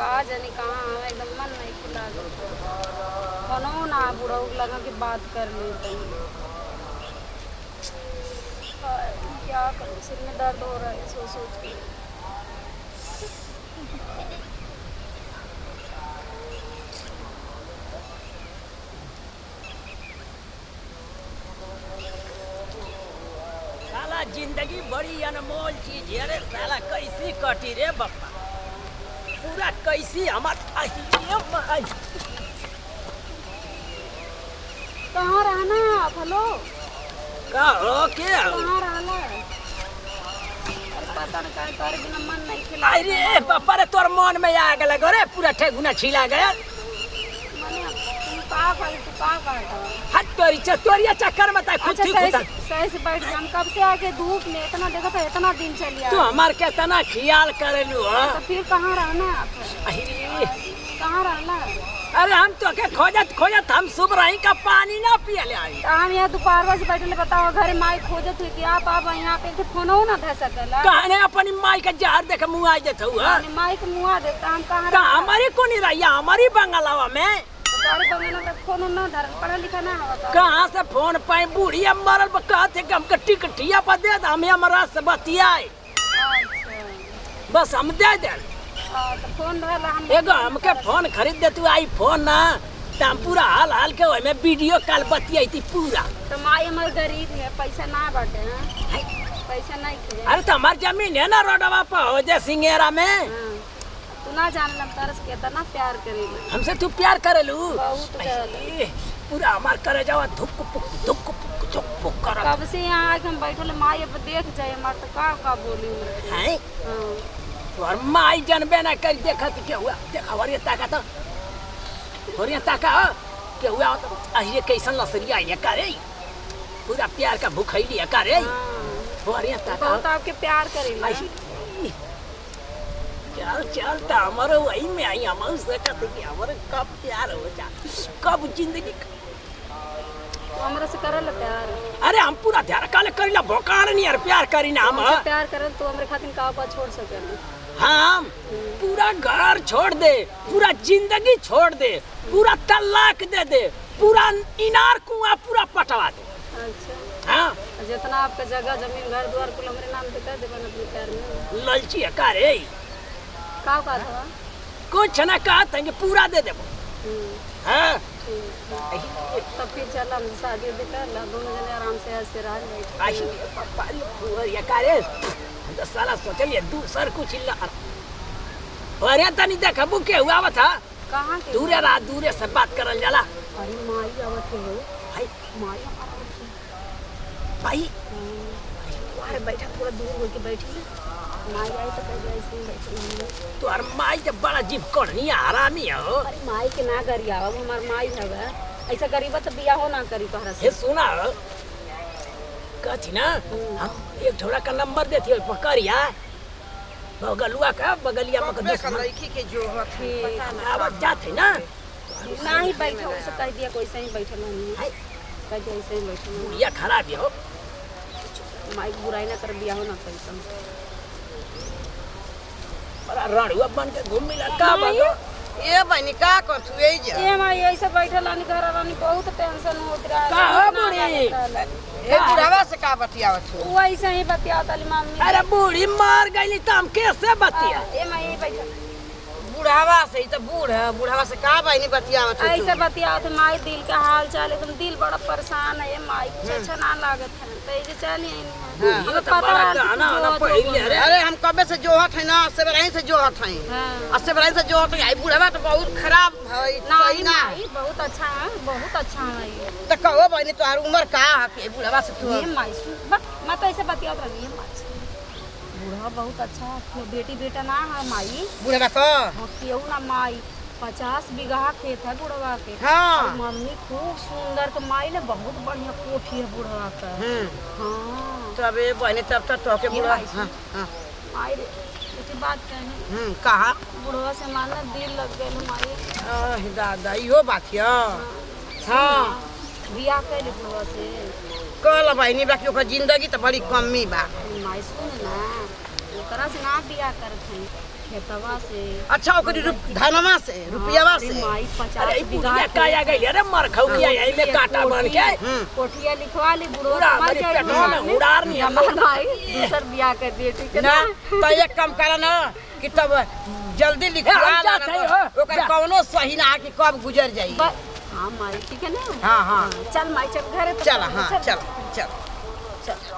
कहा जानी कहाँ हम एकदम मन नहीं खुला कनो ना बुढ़ऊ लगा कि बात कर लेते क्या करूँ सिर में दर्द हो रहा है सोच सोच के। साला जिंदगी बड़ी अनमोल चीज है रे साला कैसी कटी रे बापा पूरा कैसी हमार कहाँ रहना आप? हेलो का हो के कहाँ रहना? पता नहीं काय कर बिना मन नहीं खिला। अरे बापा रे तोर मन में आग लगा रे पूरा ठेगुना छिला गया। मने तुम का कर तू का कर हट तोरी चतोरिया चक्कर में ता खुद अच्छा ठीक होता। सही से बैठ जा। हम कब से आके धूप में इतना देखा था इतना दिन चलिए तू हमार के तना ख्याल करेलू हो। तो फिर कहाँ रहना आप? अरे कहाँ रहना? अरे हम तो के खोजत खोजत हम सुबह का पानी ना पिए ले आई। तो हम यहाँ दोपहर से बैठे बताओ घर माई खोजत हुई कि आप यहाँ पे फोन ना धर सकला कहने अपनी माई का जहर देख मुँह आ जाता हुआ माई के मुँह देता हम कहाँ हमारी को नहीं रही हमारी बंगलावा में फोन ना धर पढ़ा लिखा ना होता कहाँ से फोन पाए बूढ़ी मरल कहते कि हम कट्टी कट्टिया पर दे हम हमारा से बतियाए बस हम दे दे तो फोन एगो हमके फोन खरीद दे तू आई फोन ना तो हम पूरा हाल हाल के में वीडियो कॉल बतियाई थी पूरा। तो माई हमारे गरीब है पैसा ना बाटे पैसा नहीं थे। अरे तो हमारी जमीन है ना रोडवा पर हो जाए सिंगेरा में तू ना जान तरस के ना प्यार करेला हमसे तू प्यार करेलू बहुत पूरा हमार करे जावा धुक पुक कर कब से यहाँ आके हम बैठे माई अब देख जाए हमार तो का बोली है और माई जनबे ना कर देखा क्या हुआ देखा वरिया ताका तो वरिया ताका क्या हुआ तो अहिए कैसन लसरिया ये करे पूरा प्यार का भूखैली है करे वरिया ताका बहुत आपके प्यार करेला चल चल तो हमारे वही में आई हम से कहते कि हमारे कब प्यार हो जा कब जिंदगी तो हमरा से करल प्यार। अरे हम पूरा ध्यान काले करिला भोकाल नहीं यार प्यार करी ना हम प्यार करल तो हमरे खातिर का छोड़ सके हम पूरा घर छोड़ दे पूरा जिंदगी छोड़ दे पूरा तलाक दे पूरा इनार कुआं पूरा पटवा दे। अच्छा हाँ जितना आपका जगह जमीन घर द्वार कुल हमरे नाम पे कर देबन अपने प्यार में ललची है का रे का था कुछ ना कहते हैं पूरा दे देबो। हाँ तब फिर चल हम शादी भी कर ला दोनों जने आराम से ऐसे रह बैठे ये का रे तो साला सोचलिए दूसर कुछ इल्ला अरे तनी देखबू के हुआ था कहां के दूरे रात दूरे से बात करल जाला। अरे माई आवत है भाई माई भाई अरे बैठा पूरा दूर हो के बैठी माई आई तो कह ऐसे ही बैठी तो अर माई जब बड़ा जीव करनी आरामी हो। अरे माई के ना करी आव हमार माई है ऐसा गरीब तो बिया हो ना करी तोहरा से हे सुना कहती ना हम एक झोड़ा का नंबर देती है पकड़िया बगलुआ का बगलिया में लड़की के जो आवाज जाते ना ना ही बैठा उसे कह दिया कोई सही बैठा नहीं कह दिया ऐसे ही बैठा ये खराब हो माई बुराई ना कर बिया हो ना कैसा बड़ा रणुआ बन के घूम मिला का बागो ये बहनी का करथु ए जा ए माई ऐसे बैठल आनी घर रानी बहुत टेंशन होत रहा का हो बूढ़ी ए बुढ़ावा से का बतियावत हो वो ऐसे ही बतियात अली मम्मी अरे बूढ़ी मार गई तो हम कैसे बतिया ए माई बैठल बुढ़ावा से तो बूढ़ है बुढ़ावा से का बहनी बतियावत हो ऐसे बतियात माई दिल का हाल चाल एकदम दिल बड़ा परेशान है माई अच्छा ना लागत है तो ये चली हमें पता गाना वाला पहले अरे हम कबे से जोहत है ना सेबराई से जोहत है हां सेबराई से जोहत है बुढ़ावा तो बहुत खराब है नहीं ना बहुत अच्छा है तो कहो बहनी तोहार उम्र का है के बुढ़ावा से तू ये माई बट मैं तो ऐसे बतियात रही है माई बूढ़ा बहुत अच्छा है बेटी बेटा ना है माई बुढ़ावा का केहू ना माई 50 बीघा खेत है बुढ़वा के हाँ मम्मी खूब सुंदर तो माई ने बहुत बढ़िया कोठी है बुढ़वा का हाँ तब ये बहनी तब तो के बुढ़वा हां हां माई रे इसी बात कहे कहा बुढ़वा से मानना दिल लग गए माई दादा इहो बात है हाँ बियाह कैले बुढ़वा से कल बहनी बाकी ओकर जिंदगी तो बड़ी कमी बा माई सुन ना ओकरा से ना बियाह करत है खेतवा से। अच्छा ओकरी धनवा से रुपयावा अरे से। माई 50 अरे बीघा बुढ़िया काया गई अरे मर खौकिया यही में कांटा बन के कोठिया लिखवा ली बुढ़वा पूरा मर मेरे जाए पेटवा में हुड़ार नहीं है। हमार भाई दूसर बियाह कर दिए ठीक है ना ना। तो एक काम करा ना कि तब जल्दी लिखवा हम जा ला सही ना, हो। ओकर कौनो सही ना कि कब गुजर जाई। हाँ माई ठीक है ना। हाँ हाँ चल माई चल घर चल हाँ चल चल चल